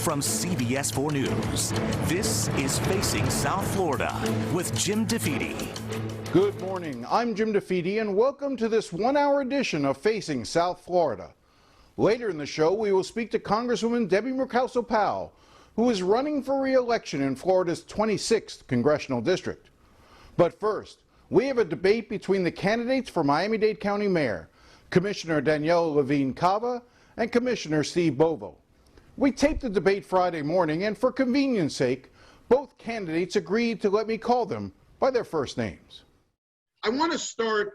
From CBS 4 News, this is Facing South Florida with Jim DeFede. Good morning, I'm Jim DeFede and welcome to this one-hour edition of Facing South Florida. Later in the show, we will speak to Congresswoman Debbie Murkowski-Powell, who is running for re-election in Florida's 26th congressional district. But first, we have a debate between the candidates for Miami-Dade County Mayor, Commissioner Daniella Levine Cava and Commissioner Steve Bovo. We taped the debate Friday morning, and for convenience sake, both candidates agreed to let me call them by their first names. I want to start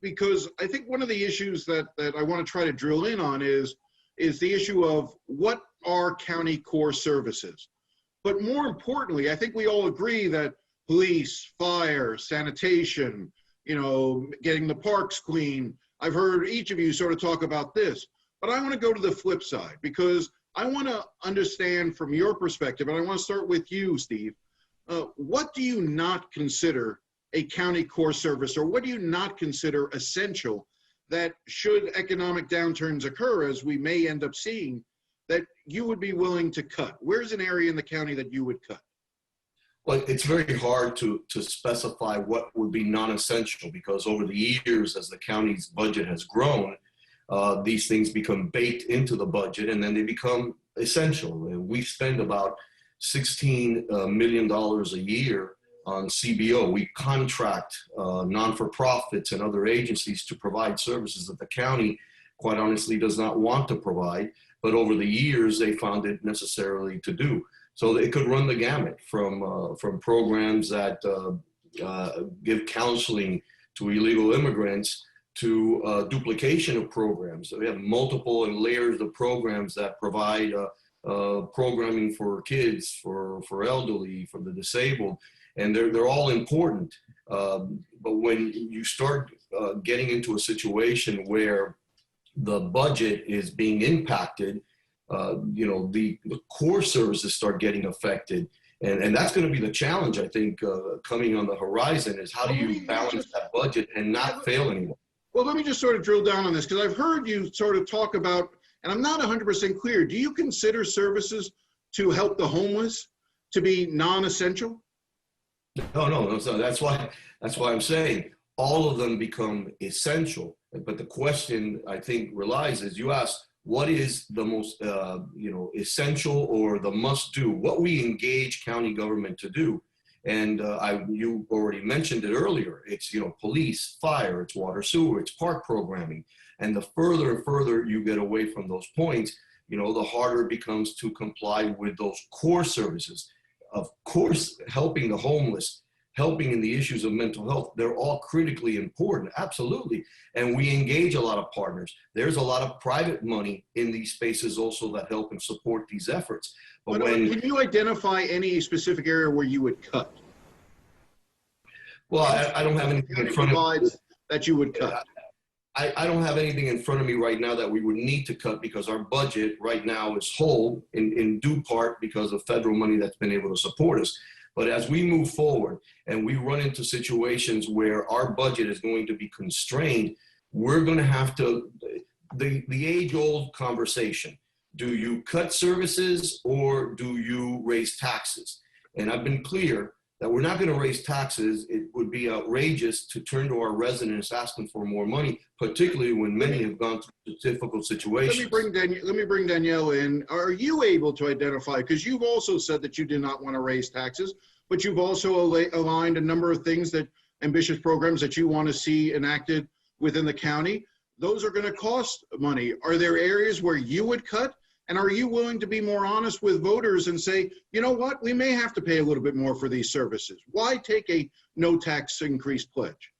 because I think one of the issues that I want to try to drill in on is the issue of what are county core services. But more importantly, I think we all agree that police, fire, sanitation, getting the parks clean. I've heard each of you sort of talk about this, but I want to go to the flip side because I want to understand from your perspective, and I want to start with you, Steve. What do you not consider a county core service, or what do you not consider essential that should economic downturns occur, as we may end up seeing, that you would be willing to cut? Where's an area in the county that you would cut? Well, it's very hard to specify what would be non-essential, because over the years, as the county's budget has grown, these things become baked into the budget and then they become essential. We spend about $16 million a year on CBO. We contract non-for-profits and other agencies to provide services that the county, quite honestly, does not want to provide, but over the years they found it necessarily to do. So it could run the gamut from programs that give counseling to illegal immigrants to duplication of programs. So we have multiple and layers of programs that provide programming for kids, for elderly, for the disabled, and they're all important. But when you start getting into a situation where the budget is being impacted, the core services start getting affected. And that's going to be the challenge, I think, coming on the horizon, is how do you balance that budget and not fail anymore? Well, let me just sort of drill down on this, because I've heard you sort of talk about, and I'm not 100% clear, do you consider services to help the homeless to be non-essential? No. So that's why I'm saying all of them become essential. But the question, I think, relies, is you ask, what is the most essential or the must-do? What we engage county government to do? And you already mentioned it earlier. It's police, fire, it's water, sewer, it's park programming. And the further and further you get away from those points, the harder it becomes to comply with those core services. Of course, helping the homeless, helping in the issues of mental health, they're all critically important, absolutely. And we engage a lot of partners. There's a lot of private money in these spaces also that help and support these efforts. But can you identify any specific area where you would cut? Well, I don't have anything in front of me that you would cut. I don't have anything in front of me right now that we would need to cut, because our budget right now is whole in due part because of federal money that's been able to support us. But as we move forward and we run into situations where our budget is going to be constrained, we're going to have to, the age-old conversation, do you cut services or do you raise taxes? And I've been clear that we're not going to raise taxes. It would be outrageous to turn to our residents asking for more money, particularly when many have gone through difficult situations. Let me bring Danielle in. Are you able to identify, because you've also said that you did not want to raise taxes, but you've also aligned a number of things, that ambitious programs that you want to see enacted within the county. Those are going to cost money. Are there areas where you would cut? And are you willing to be more honest with voters and say, you know what, we may have to pay a little bit more for these services? Why take a no tax increase pledge?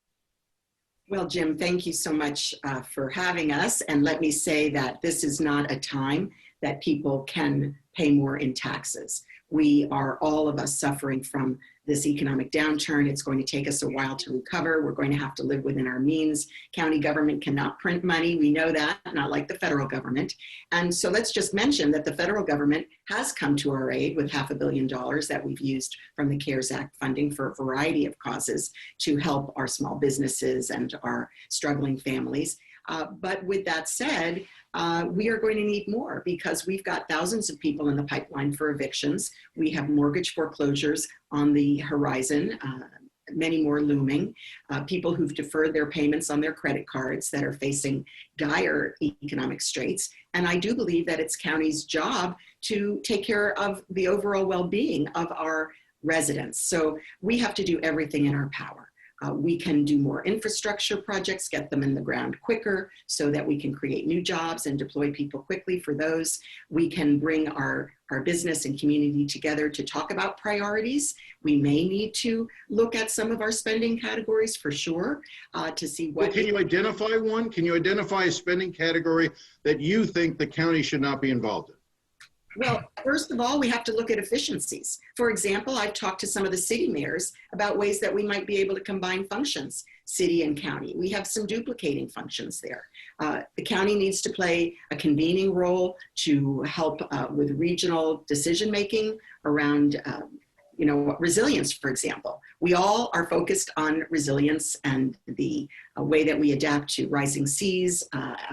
Well, Jim, thank you so much for having us. And let me say that this is not a time that people can pay more in taxes. We are, all of us, suffering from this economic downturn. It's going to take us a while to recover. We're going to have to live within our means. County government cannot print money. We know that, not like the federal government. And so let's just mention that the federal government has come to our aid with $500 million that we've used from the CARES Act funding for a variety of causes to help our small businesses and our struggling families. But with that said, we are going to need more because we've got thousands of people in the pipeline for evictions. We have mortgage foreclosures on the horizon, many more looming, people who've deferred their payments on their credit cards that are facing dire economic straits. And I do believe that it's county's job to take care of the overall well-being of our residents. So we have to do everything in our power. We can do more infrastructure projects, get them in the ground quicker so that we can create new jobs and deploy people quickly for those. We can bring our business and community together to talk about priorities. We may need to look at some of our spending categories for sure to see what— Well, can you identify one? Can you identify a spending category that you think the county should not be involved in? Well, first of all, we have to look at efficiencies. For example, I've talked to some of the city mayors about ways that we might be able to combine functions, city and county. We have some duplicating functions there. The county needs to play a convening role to help with regional decision-making around resilience, for example. We all are focused on resilience and the way that we adapt to rising seas,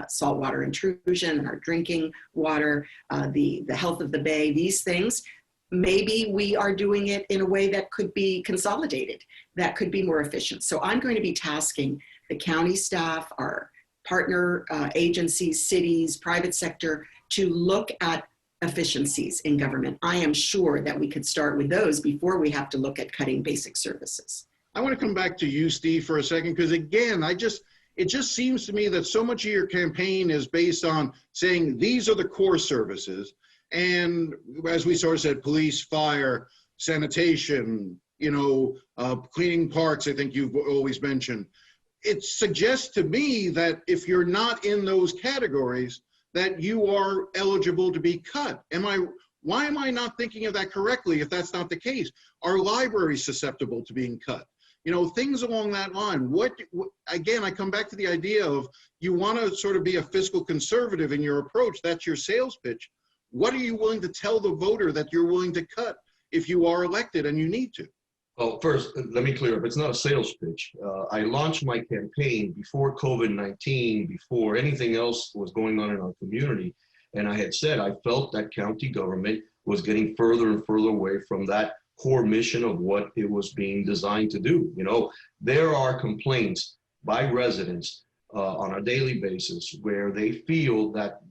saltwater intrusion, and our drinking water, the health of the bay, these things. Maybe we are doing it in a way that could be consolidated, that could be more efficient. So I'm going to be tasking the county staff, our partner agencies, cities, private sector, to look at efficiencies in government. I am sure that we could start with those before we have to look at cutting basic services. I want to come back to you, Steve, for a second, because again, it just seems to me that so much of your campaign is based on saying these are the core services. And as we sort of said, police, fire, sanitation, cleaning parks, I think you've always mentioned. It suggests to me that if you're not in those categories, that you are eligible to be cut. Why am I not thinking of that correctly if that's not the case? Are libraries susceptible to being cut? Things along that line. Again, I come back to the idea of you want to sort of be a fiscal conservative in your approach. That's your sales pitch. What are you willing to tell the voter that you're willing to cut if you are elected and you need to? Well, first, let me clear up. It's not a sales pitch. I launched my campaign before COVID-19, before anything else was going on in our community. And I had said I felt that county government was getting further and further away from that core mission of what it was being designed to do. There are complaints by residents on a daily basis where they feel that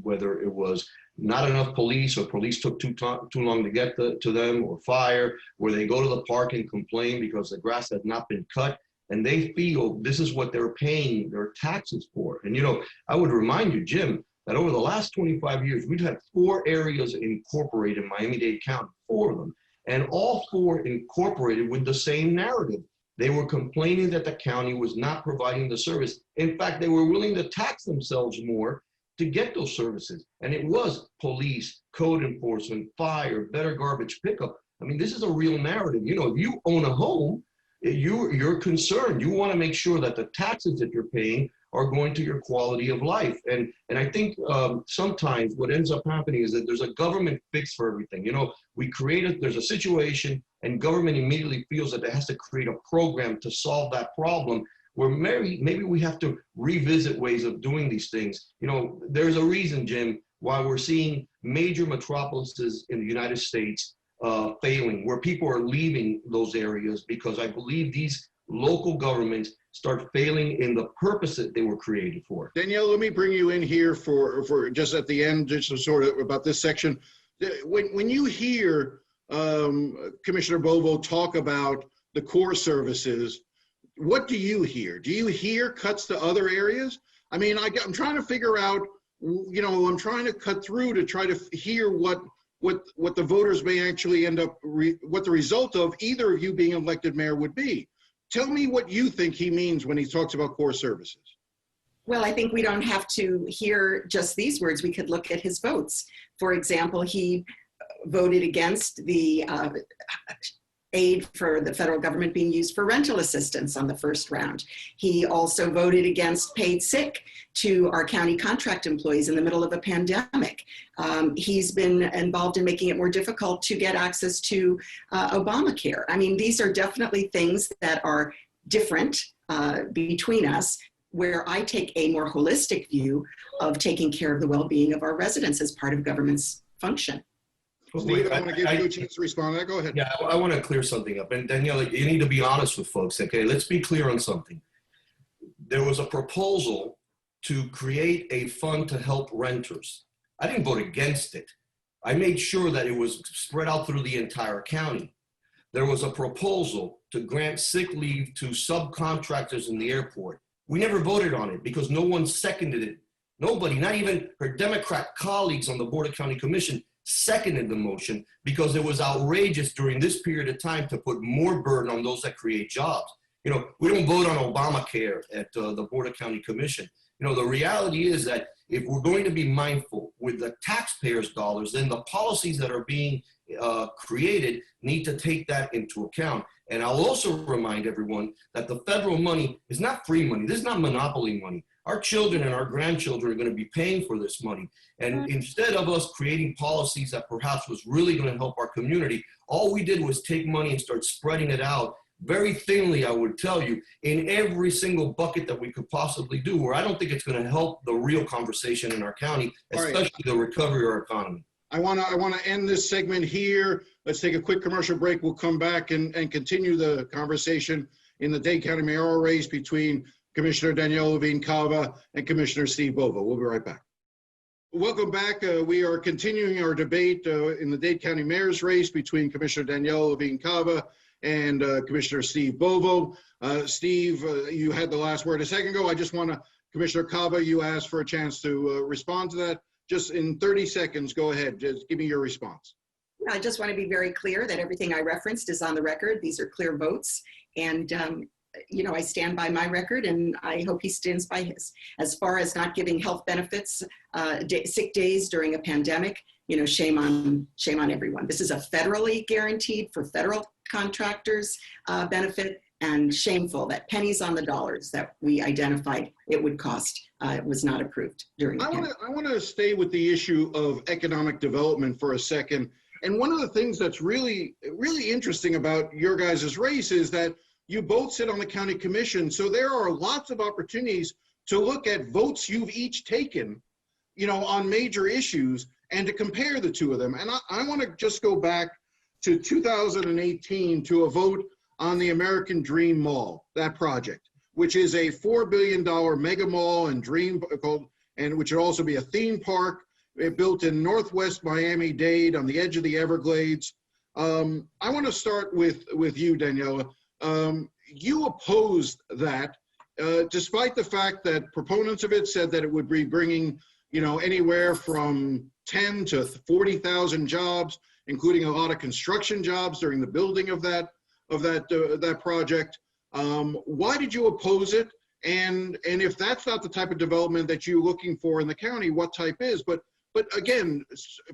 whether it was not enough police or police took too long to get to them, or fire, where they go to the park and complain because the grass has not been cut, and they feel this is what they're paying their taxes for. And I would remind you, Jim, that over the last 25 years, we've had 4 areas incorporated in Miami-Dade County, 4 of them, and all 4 incorporated with the same narrative. They were complaining that the county was not providing the service. In fact, they were willing to tax themselves more to get those services. And it was police, code enforcement, fire, better garbage pickup. I mean, this is a real narrative. If you own a home, you're concerned. You want to make sure that the taxes that you're paying are going to your quality of life. And I think sometimes what ends up happening is that there's a government fix for everything. There's a situation and government immediately feels that it has to create a program to solve that problem, where maybe we have to revisit ways of doing these things. There's a reason, Jim, why we're seeing major metropolises in the United States failing, where people are leaving those areas, because I believe these local governments start failing in the purpose that they were created for. Danielle, let me bring you in here for just at the end, just to sort of about this section. When you hear Commissioner Bovo talk about the core services, what do you hear? Do you hear cuts to other areas? I mean, I'm trying to figure out, I'm trying to cut through to try to hear what the voters may actually end up, what the result of either of you being elected mayor would be. Tell me what you think he means when he talks about core services. Well, I think we don't have to hear just these words. We could look at his votes. For example, he voted against the aid for the federal government being used for rental assistance on the first round. He also voted against paid sick to our county contract employees in the middle of a pandemic. He's been involved in making it more difficult to get access to Obamacare. I mean, these are definitely things that are different between us. where I take a more holistic view of taking care of the well-being of our residents as part of government's function. Steve, I want to give you a chance to respond to that. Go ahead. Yeah, I want to clear something up. And Daniella, you need to be honest with folks, okay? Let's be clear on something. There was a proposal to create a fund to help renters. I didn't vote against it. I made sure that it was spread out through the entire county. There was a proposal to grant sick leave to subcontractors in the airport. We never voted on it because no one seconded it. Nobody, not even her Democrat colleagues on the Board of County Commission, seconded the motion because it was outrageous during this period of time to put more burden on those that create jobs. You know, we don't vote on Obamacare at the Board of County Commission. You know, the reality is that if we're going to be mindful with the taxpayers' dollars, then the policies that are being created need to take that into account. And I'll also remind everyone that the federal money is not free money. This is not monopoly money. Our children and our grandchildren are going to be paying for this money. And instead of us creating policies that perhaps was really going to help our community, all we did was take money and start spreading it out very thinly, I would tell you, in every single bucket that we could possibly do, where I don't think it's going to help the real conversation in our county, especially the recovery of our economy. I want to end this segment here. Let's take a quick commercial break. We'll come back and continue the conversation in the Dade County mayoral race between Commissioner Daniella Levine Cava and Commissioner Steve Bovo. We'll be right back. Welcome back. We are continuing our debate in the Dade County mayor's race between Commissioner Daniella Levine Cava and Commissioner Steve Bovo. Steve, you had the last word a second ago. I just want to, Commissioner Cava, you asked for a chance to respond to that. Just in 30 seconds, go ahead. Just give me your response. I just want to be very clear that everything I referenced is on the record. These are clear votes. And, you know, I stand by my record and I hope he stands by his. As far as not giving health benefits, sick days during a pandemic, you know, shame on everyone. This is a federally guaranteed for federal contractors benefit, and shameful that pennies on the dollars that we identified it would cost was not approved during the pandemic. I want to stay with the issue of economic development for a second. And one of the things that's really interesting about your guys' race is that you both sit on the county commission. So there are lots of opportunities to look at votes you've each taken, you know, on major issues and to compare the two of them. And I want to just go back to 2018 to a vote on the American Dream Mall, that project, which is a $4 billion mega mall and dream, and which would also be a theme park. It built in Northwest Miami-Dade on the edge of the Everglades. I want to start with you, Daniella. You opposed that, despite the fact that proponents of it said that it would be bringing, you know, anywhere from 10 to 40,000 jobs, including a lot of construction jobs during the building of that project. Why did you oppose it? And if that's not the type of development that you're looking for in the county, what type is? But again,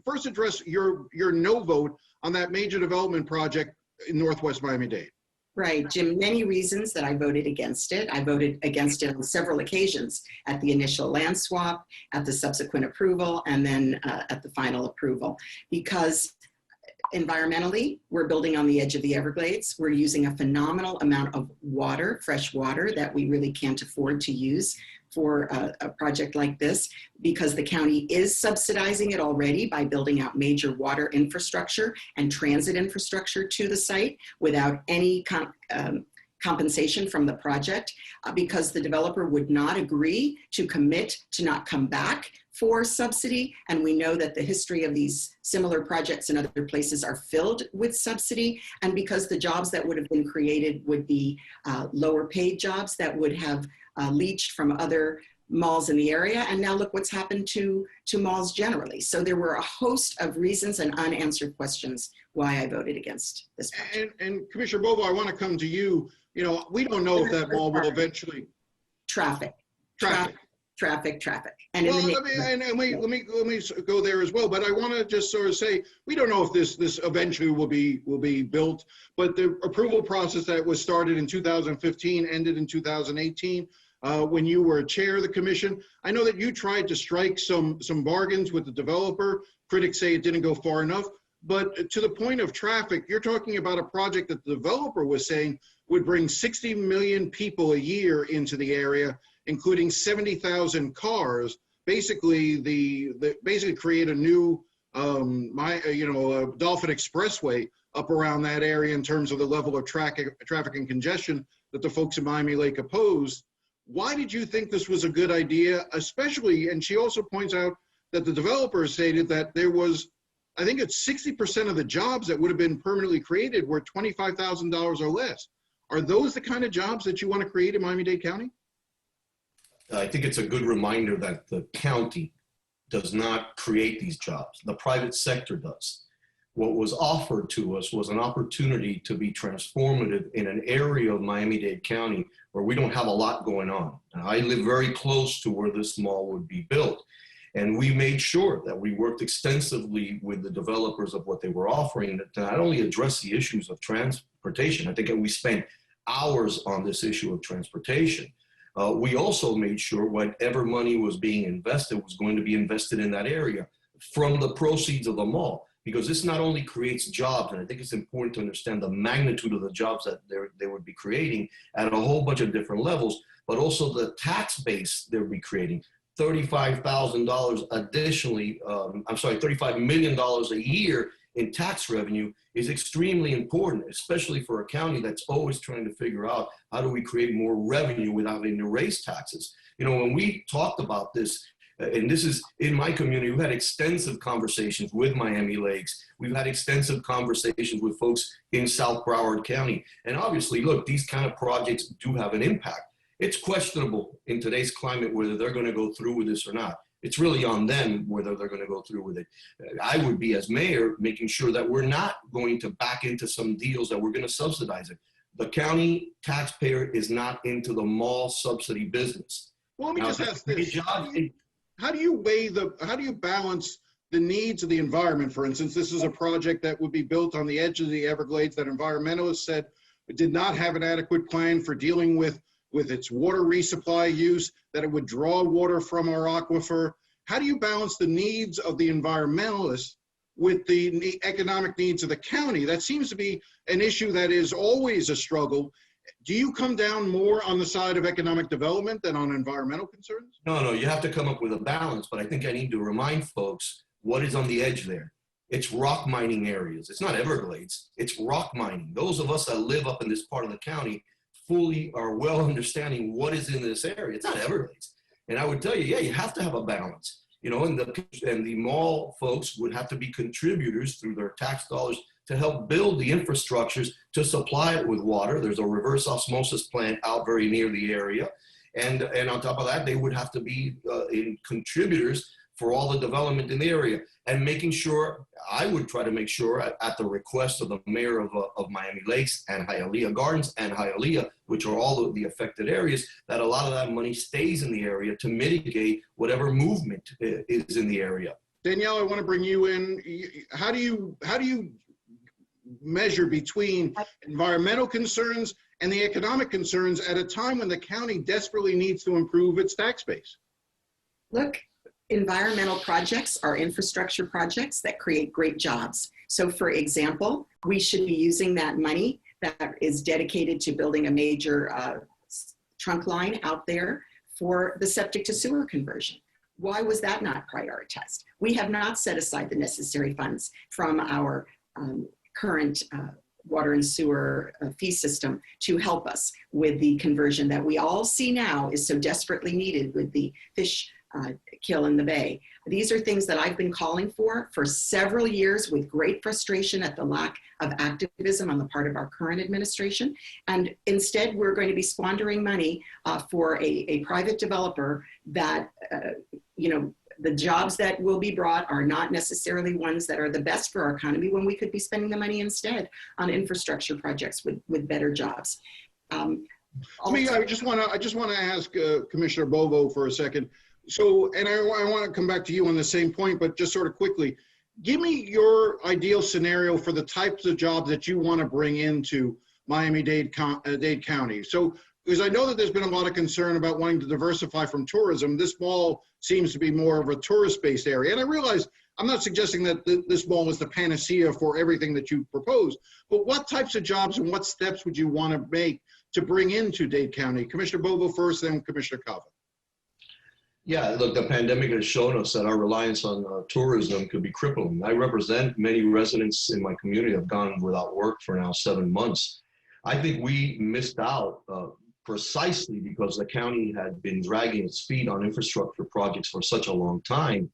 first address your no vote on that major development project in Northwest Miami-Dade. Right, Jim, many reasons that I voted against it. I voted against it on several occasions, at the initial land swap, at the subsequent approval, and then at the final approval. Because environmentally, we're building on the edge of the Everglades. We're using a phenomenal amount of water, fresh water, that we really can't afford to use for a project like this, because the county is subsidizing it already by building out major water infrastructure and transit infrastructure to the site without any compensation from the project, because the developer would not agree to commit to not come back for subsidy. And we know that the history of these similar projects in other places are filled with subsidy. And because the jobs that would have been created would be lower paid jobs that would have leached from other malls in the area. And now look what's happened to malls generally. So there were a host of reasons and unanswered questions why I voted against this project. And Commissioner Bovo, I want to come to you. You know, we don't know if that mall will eventually. Traffic. And well, let me go there as well. But I want to just sort of say, we don't know if this eventually will be built. But the approval process that was started in 2015 ended in 2018. When you were chair of the commission, I know that you tried to strike some bargains with the developer. Critics say it didn't go far enough. But to the point of traffic, you're talking about a project that the developer was saying would bring 60 million people a year into the area. including 70,000 cars, basically basically create a new Dolphin Expressway up around that area in terms of the level of traffic and congestion that the folks in Miami Lake opposed. Why did you think this was a good idea, especially, and she also points out that the developer stated that there was, I think it's 60% of the jobs that would have been permanently created were $25,000 or less. Are those the kind of jobs that you want to create in Miami-Dade County? I think it's a good reminder that the county does not create these jobs. The private sector does. What was offered to us was an opportunity to be transformative in an area of Miami-Dade County where we don't have a lot going on. And I live very close to where this mall would be built. And we made sure that we worked extensively with the developers of what they were offering to not only address the issues of transportation. I think we spent hours on this issue of transportation. We also made sure whatever money was being invested was going to be invested in that area from the proceeds of the mall, because this not only creates jobs, and I think it's important to understand the magnitude of the jobs that they would be creating at a whole bunch of different levels, but also the tax base they would be creating. $35,000 additionally, $35 million a year in tax revenue is extremely important, especially for a county that's always trying to figure out how do we create more revenue without having to raise taxes. You know, when we talked about this, and this is in my community, we've had extensive conversations with Miami Lakes. We've had extensive conversations with folks in South Broward County. And obviously, look, these kind of projects do have an impact. It's questionable in today's climate whether they're going to go through with this or not. It's really on them whether they're going to go through with it. I would be, as mayor, making sure that we're not going to back into some deals that we're going to subsidize it. The county taxpayer is not into the mall subsidy business. Well, let me just ask this. How do you balance the needs of the environment? For instance, this is a project that would be built on the edge of the Everglades that environmentalists said did not have an adequate plan for dealing with its water resupply use, that it would draw water from our aquifer. How do you balance the needs of the environmentalists with the economic needs of the county? That seems to be an issue that is always a struggle. Do you come down more on the side of economic development than on environmental concerns? No, you have to come up with a balance, but I think I need to remind folks what is on the edge there. It's rock mining areas. It's not Everglades, it's rock mining. Those of us that live up in this part of the county fully are well understanding what is in this area. It's not Everglades. And I would tell you, yeah, you have to have a balance. You know, and the mall folks would have to be contributors through their tax dollars to help build the infrastructures to supply it with water. There's a reverse osmosis plant out very near the area. And on top of that, they would have to be contributors for all the development in the area, and making sure, I would try to make sure at the request of the mayor of Miami Lakes and Hialeah Gardens and Hialeah, which are all the affected areas, that a lot of that money stays in the area to mitigate whatever movement is in the area. Danielle, I want to bring you in. How do you measure between environmental concerns and the economic concerns at a time when the county desperately needs to improve its tax base? Look, environmental projects are infrastructure projects that create great jobs. So for example, we should be using that money that is dedicated to building a major trunk line out there for the septic to sewer conversion. Why was that not prioritized? We have not set aside the necessary funds from our current water and sewer fee system to help us with the conversion that we all see now is so desperately needed with the fish kill in the bay. These are things that I've been calling for several years with great frustration at the lack of activism on the part of our current administration. And instead, we're going to be squandering money for a private developer that, you know, the jobs that will be brought are not necessarily ones that are the best for our economy, when we could be spending the money instead on infrastructure projects with better jobs. I just want to ask Commissioner Bovo for a second. So, and I want to come back to you on the same point, but just sort of quickly, give me your ideal scenario for the types of jobs that you want to bring into Miami-Dade County. So, because I know that there's been a lot of concern about wanting to diversify from tourism. This mall seems to be more of a tourist-based area. And I realize I'm not suggesting that this mall is the panacea for everything that you propose, but what types of jobs and what steps would you want to make to bring into Dade County? Commissioner Bovo first, then Commissioner Cava. Yeah, look, the pandemic has shown us that our reliance on tourism could be crippling. I represent many residents in my community that have gone without work for now 7 months. I think we missed out precisely because the county had been dragging its feet on infrastructure projects for such a long time.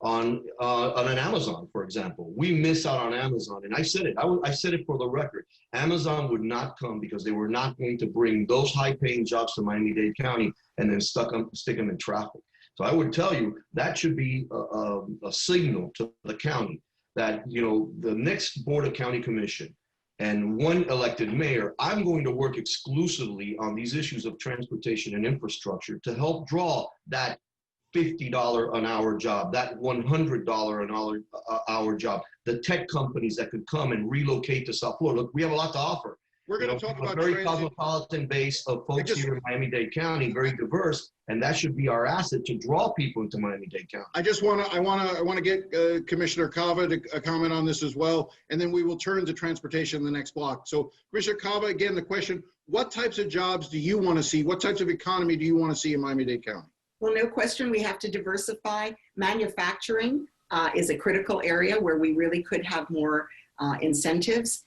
On an Amazon, for example, we miss out on Amazon, and I said it. I said it for the record. Amazon would not come because they were not going to bring those high-paying jobs to Miami-Dade County and then stick them in traffic. So I would tell you that should be a signal to the county that, you know, the next Board of County Commission and one elected mayor, I'm going to work exclusively on these issues of transportation and infrastructure to help draw that $50 an hour job, that $100 an hour job, the tech companies that could come and relocate to South Florida. Look, we have a lot to offer. We're going to talk about a very cosmopolitan base of folks here in Miami-Dade County, very diverse, and that should be our asset to draw people into Miami-Dade County. I want to get Commissioner Cava to comment on this as well, and then we will turn to transportation in the next block. So, Commissioner Cava, again, the question: what types of jobs do you want to see? What types of economy do you want to see in Miami-Dade County? Well, no question, we have to diversify. Manufacturing is a critical area where we really could have more incentives.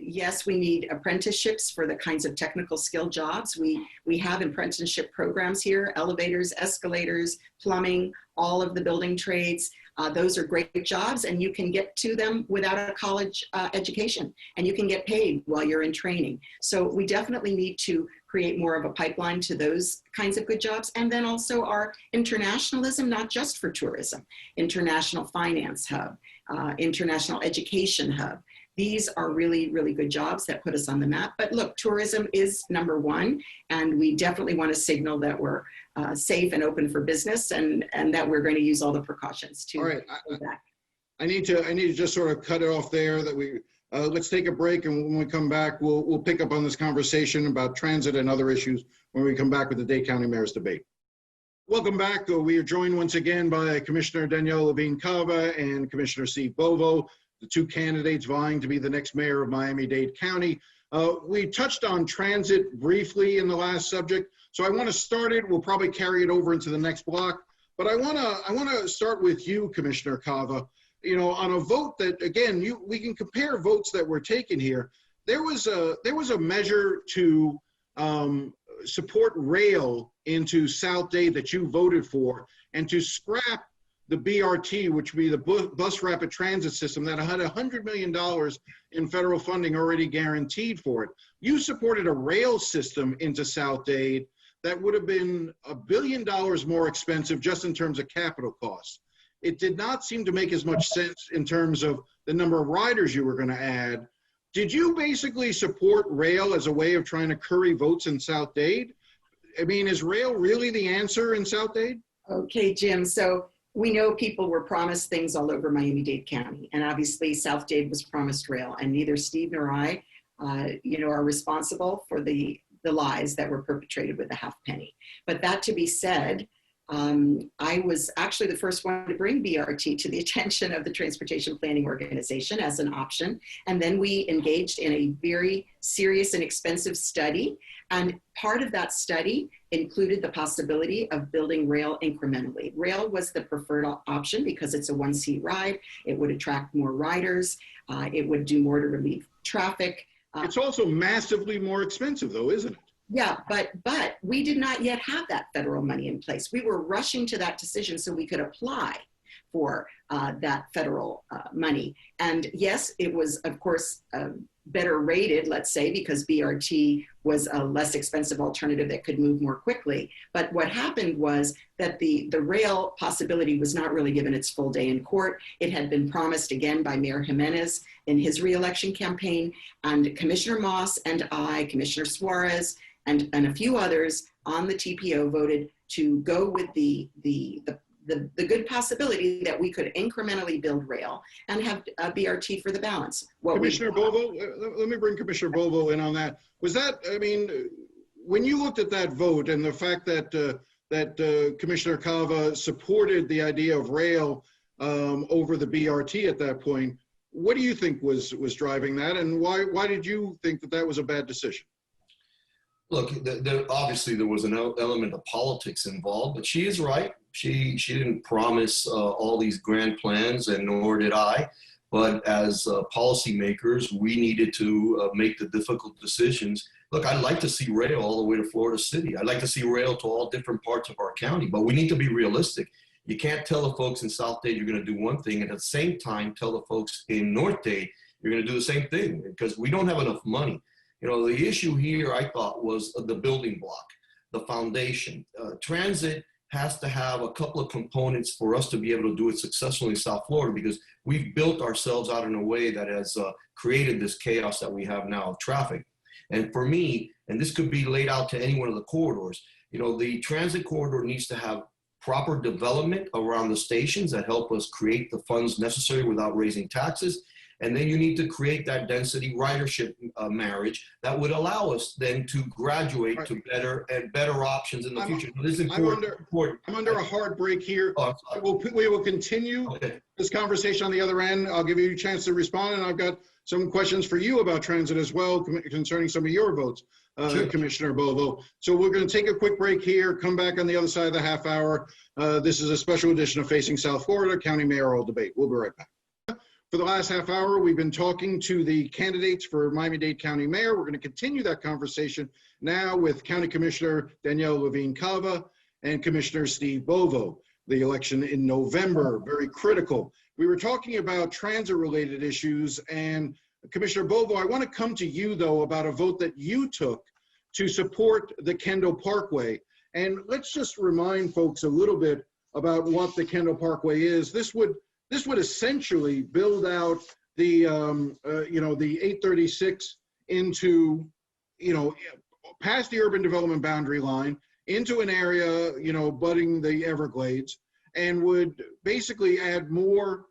Yes, we need apprenticeships for the kinds of technical skill jobs. We have apprenticeship programs here, elevators, escalators, plumbing, all of the building trades. Those are great jobs, and you can get to them without a college education, and you can get paid while you're in training. So we definitely need to create more of a pipeline to those kinds of good jobs. And then also our internationalism, not just for tourism, international finance hub, international education hub. These are really, really good jobs that put us on the map. But look, tourism is number one, and we definitely want to signal that we're safe and open for business, and that we're going to use all the precautions to. All right, do that. I need to just sort of cut it off there. That we let's take a break, and when we come back, we'll pick up on this conversation about transit and other issues when we come back with the Dade County Mayor's debate. Welcome back. We are joined once again by Commissioner Daniella Levine Cava and Commissioner Steve Bovo, the two candidates vying to be the next mayor of Miami-Dade County. We touched on transit briefly in the last subject, so I want to start it. We'll probably carry it over into the next block, but I want to start with you, Commissioner Cava. You know, on a vote that, again, we can compare votes that were taken here. There was a measure to support rail into South Dade that you voted for, and to scrap the BRT, which would be the bus rapid transit system that had $100 million in federal funding already guaranteed for it. You supported a rail system into South Dade that would have been $1 billion more expensive just in terms of capital costs. It did not seem to make as much sense in terms of the number of riders you were going to add. Did you basically support rail as a way of trying to curry votes in South Dade? I mean, is rail really the answer in South Dade? Okay, Jim. So we know people were promised things all over Miami-Dade County, and obviously South Dade was promised rail, and neither Steve nor I, are responsible for the lies that were perpetrated with the half penny. But that to be said, I was actually the first one to bring BRT to the attention of the Transportation Planning Organization as an option. And then we engaged in a very serious and expensive study. And part of that study included the possibility of building rail incrementally. Rail was the preferred option because it's a one-seat ride. It would attract more riders. It would do more to relieve traffic. It's also massively more expensive though, isn't it? Yeah, but we did not yet have that federal money in place. We were rushing to that decision so we could apply for that federal money. And yes, it was, of course, better rated, let's say, because BRT was a less expensive alternative that could move more quickly. But what happened was that the rail possibility was not really given its full day in court. It had been promised again by Mayor Jimenez in his reelection campaign, and Commissioner Moss and I, Commissioner Suarez, and a few others on the TPO voted to go with the good possibility that we could incrementally build rail and have a BRT for the balance. Commissioner Bovo, let me bring Commissioner Bovo in on that. Was that, I mean, when you looked at that vote and the fact that Commissioner Cava supported the idea of rail over the BRT at that point, what do you think was driving that, and why did you think that was a bad decision? Look, obviously there was an element of politics involved, but she is right. She didn't promise all these grand plans, and nor did I. But as policymakers, we needed to make the difficult decisions. Look, I'd like to see rail all the way to Florida City. I'd like to see rail to all different parts of our county, but we need to be realistic. You can't tell the folks in South Dade you're going to do one thing, and at the same time tell the folks in North Dade you're going to do the same thing, because we don't have enough money. You know, the issue here, I thought, was the building block, the foundation. Transit has to have a couple of components for us to be able to do it successfully in South Florida, because we've built ourselves out in a way that has created this chaos that we have now of traffic. And for me, and this could be laid out to any one of the corridors, you know, the transit corridor needs to have proper development around the stations that help us create the funds necessary without raising taxes. And then you need to create that density ridership marriage that would allow us then to graduate to better options in the future. This is important. I'm under a hard break here. We will continue this conversation on the other end. I'll give you a chance to respond, and I've got some questions for you about transit as well, concerning some of your votes, Commissioner Bovo. So we're going to take a quick break here, come back on the other side of the half hour. This is a special edition of Facing South Florida County Mayoral Debate. We'll be right back. For the last half hour, we've been talking to the candidates for Miami-Dade County Mayor. We're going to continue that conversation now with County Commissioner Daniella Levine Cava and Commissioner Steve Bovo. The election in November, very critical. We were talking about transit-related issues, and Commissioner Bovo, I want to come to you, though, about a vote that you took to support the Kendall Parkway. And let's just remind folks a little bit about what the Kendall Parkway is. This would essentially build out the, the 836 into, past the urban development boundary line into an area, butting the Everglades, and would basically add more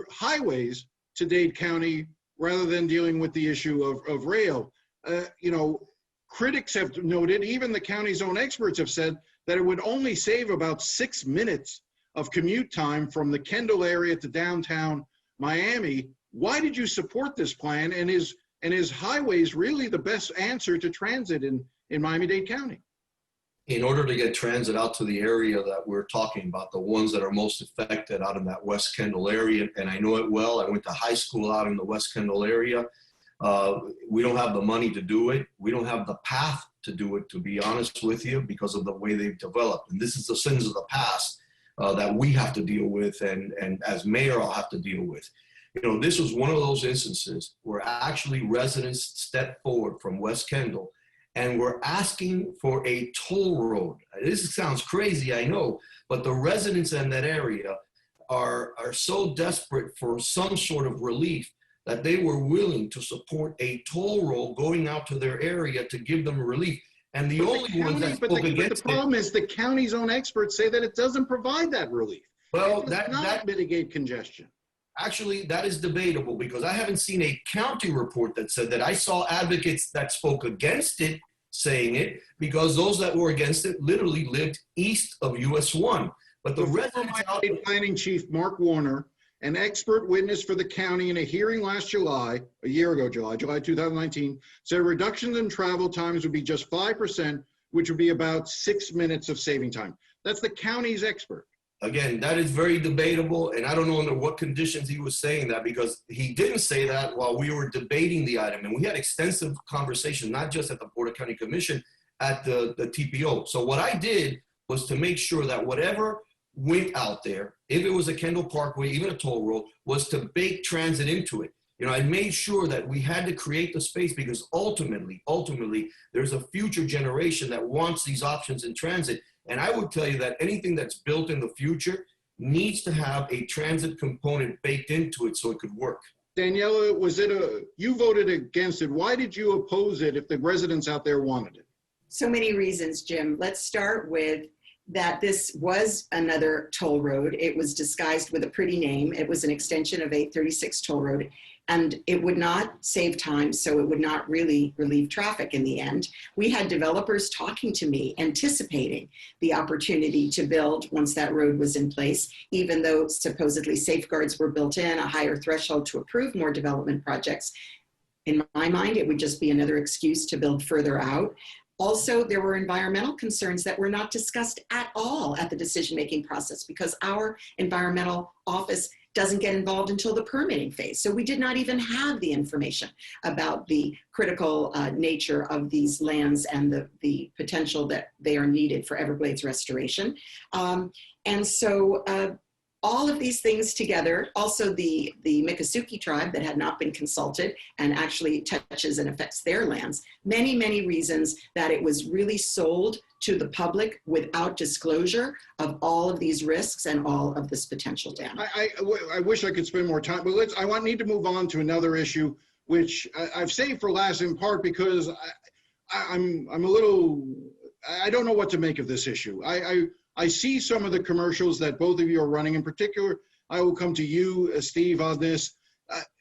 highways to Dade County rather than dealing with the issue of rail. Critics have noted, even the county's own experts have said, that it would only save about 6 minutes of commute time from the Kendall area to downtown Miami. Why did you support this plan? And is highways really the best answer to transit in Miami-Dade County? In order to get transit out to the area that we're talking about, the ones that are most affected out in that West Kendall area, and I know it well, I went to high school out in the West Kendall area. We don't have the money to do it. We don't have the path to do it, to be honest with you, because of the way they've developed. And this is the sins of the past that we have to deal with, and as mayor, I'll have to deal with. This was one of those instances where actually residents stepped forward from West Kendall and were asking for a toll road. This sounds crazy, I know, but the residents in that area are so desperate for some sort of relief that they were willing to support a toll road going out to their area to give them relief. And the only ones that spoke against the problem is the county's own experts say that it doesn't provide that relief. Well, it does not mitigate congestion. Actually, that is debatable, because I haven't seen a county report that said that. I saw advocates that spoke against it saying it, because those that were against it literally lived east of US 1. But the residents planning chief Mark Warner, an expert witness for the county in a hearing last July, a year ago, July 2019, said reductions in travel times would be just 5%, which would be about 6 minutes of saving time. That's the county's expert. Again, that is very debatable, and I don't know under what conditions he was saying that, because he didn't say that while we were debating the item. And we had extensive conversations, not just at the Board of County Commission, at the TPO. So what I did was to make sure that whatever went out there, if it was a Kendall Parkway, even a toll road, was to bake transit into it. I made sure that we had to create the space, because ultimately, there's a future generation that wants these options in transit. And I would tell you that anything that's built in the future needs to have a transit component baked into it so it could work. Daniella, you voted against it. Why did you oppose it if the residents out there wanted it? So many reasons, Jim. Let's start with that this was another toll road. It was disguised with a pretty name. It was an extension of 836 toll road, and it would not save time, so it would not really relieve traffic in the end. We had developers talking to me, anticipating the opportunity to build once that road was in place, even though supposedly safeguards were built in, a higher threshold to approve more development projects. In my mind, it would just be another excuse to build further out. Also, there were environmental concerns that were not discussed at all at the decision-making process because our environmental office doesn't get involved until the permitting phase. So we did not even have the information about the critical nature of these lands and the potential that they are needed for Everglades restoration. And so all of these things together, also the Miccosukee tribe that had not been consulted and actually touches and affects their lands, many, many reasons that it was really sold to the public without disclosure of all of these risks and all of this potential damage. I wish I could spend more time, but need to move on to another issue, which I've saved for last in part because I'm a little, I don't know what to make of this issue. I see some of the commercials that both of you are running. In particular, I will come to you, Steve, on this.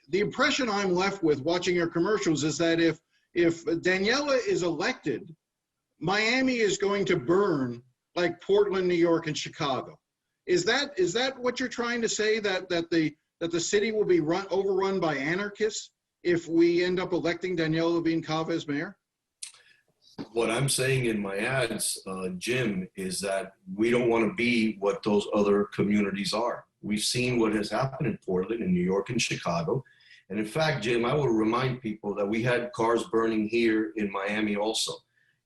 The impression I'm left with watching your commercials is that if Daniella is elected, Miami is going to burn like Portland, New York, and Chicago. Is that what you're trying to say? That the city will be overrun by anarchists if we end up electing Daniella Levine Cava as mayor? What I'm saying in my ads, Jim, is that we don't want to be what those other communities are. We've seen what has happened in Portland, in New York, and Chicago. And in fact, Jim, I will remind people that we had cars burning here in Miami also.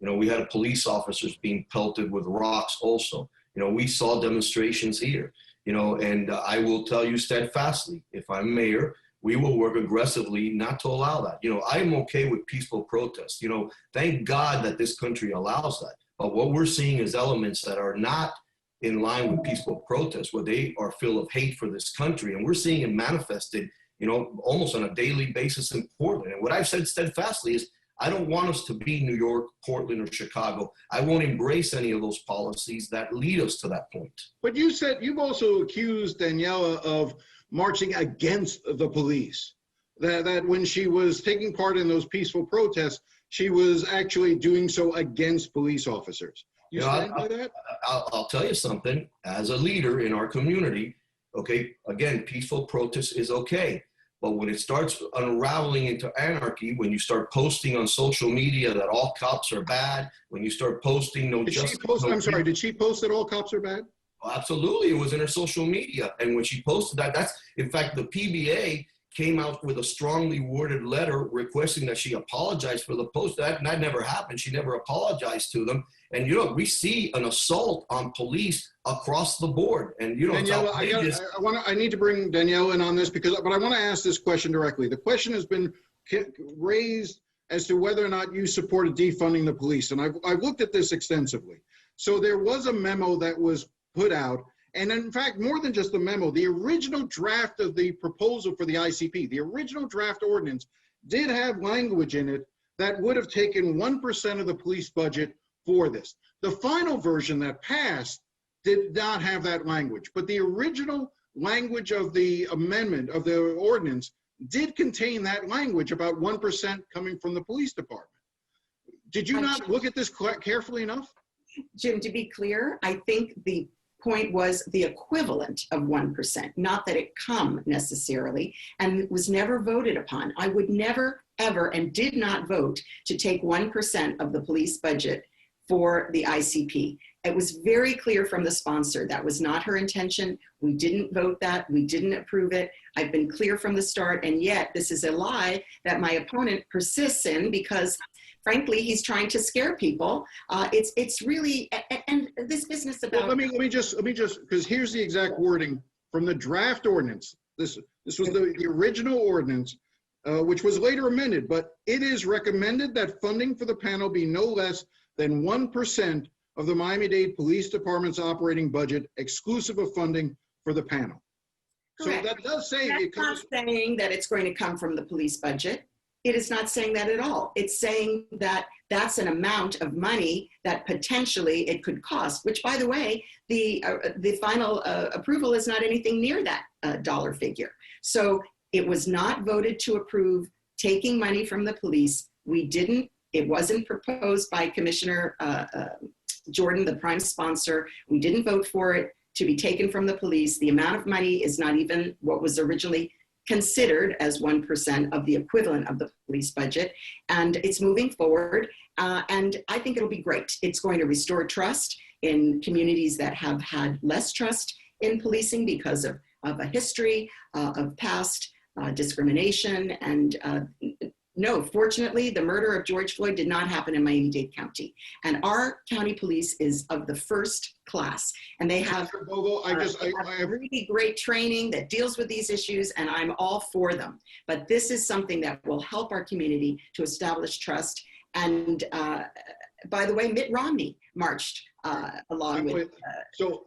You know, we had police officers being pelted with rocks also. You know, we saw demonstrations here, you know, and I will tell you steadfastly, if I'm mayor, we will work aggressively not to allow that. You know, I'm okay with peaceful protest. You know, thank God that this country allows that. But what we're seeing is elements that are not in line with peaceful protest, where they are full of hate for this country. And we're seeing it manifested, you know, almost on a daily basis in Portland. And what I've said steadfastly is, I don't want us to be New York, Portland, or Chicago. I won't embrace any of those policies that lead us to that point. But you said, you've also accused Daniella of marching against the police, that when she was taking part in those peaceful protests, she was actually doing so against police officers. You stand by that? I'll tell you something. As a leader in our community, okay, again, peaceful protest is okay. But when it starts unraveling into anarchy, when you start posting on social media that all cops are bad, when you start posting no justice. Did she post that all cops are bad? Absolutely, it was in her social media. And when she posted that, that's, in fact, the PBA came out with a strongly worded letter requesting that she apologize for the post. That never happened. She never apologized to them. And, you know, we see an assault on police across the board. And, you know, Daniella, I need to bring Daniella in on this but I want to ask this question directly. The question has been raised as to whether or not you supported defunding the police. And I've looked at this extensively. So there was a memo that was put out. And in fact, more than just the memo, the original draft of the proposal for the ICP, the original draft ordinance did have language in it that would have taken 1% of the police budget for this. The final version that passed did not have that language, but the original language of the amendment of the ordinance did contain that language about 1% coming from the police department. Did you not look at this carefully enough? Jim, to be clear, I think the point was the equivalent of 1%, not that it come necessarily, and it was never voted upon. I would never, ever, and did not vote to take 1% of the police budget for the ICP. It was very clear from the sponsor that was not her intention. We didn't vote that. We didn't approve it. I've been clear from the start, and yet this is a lie that my opponent persists in because frankly, he's trying to scare people. It's really, and this business about. Well, let me just, because here's the exact wording from the draft ordinance. This was the original ordinance, which was later amended, but it is recommended that funding for the panel be no less than 1% of the Miami-Dade Police Department's operating budget, exclusive of funding for the panel. Correct. So that does say That's not saying that it's going to come from the police budget. It is not saying that at all. It's saying that that's an amount of money that potentially it could cost, which, by the way, the final approval is not anything near that dollar figure. So it was not voted to approve taking money from the police. We didn't. It wasn't proposed by Commissioner Jordan, the prime sponsor. We didn't vote for it to be taken from the police. The amount of money is not even what was originally considered as 1% of the equivalent of the police budget. And it's moving forward. And I think it'll be great. It's going to restore trust in communities that have had less trust in policing because of a history of past discrimination. And no, fortunately, the murder of George Floyd did not happen in Miami-Dade County. And our county police is of the first class. And they have, Bovo, I have really great training that deals with these issues, and I'm all for them. But this is something that will help our community to establish trust. And by the way, Mitt Romney marched along with. So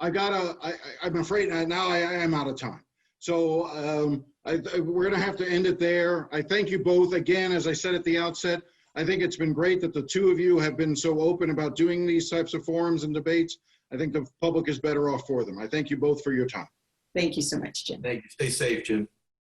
I'm afraid now I am out of time. So we're going to have to end it there. I thank you both again. As I said at the outset, I think it's been great that the two of you have been so open about doing these types of forums and debates. I think the public is better off for them. I thank you both for your time. Thank you so much, Jim. Thank you. Stay safe, Jim.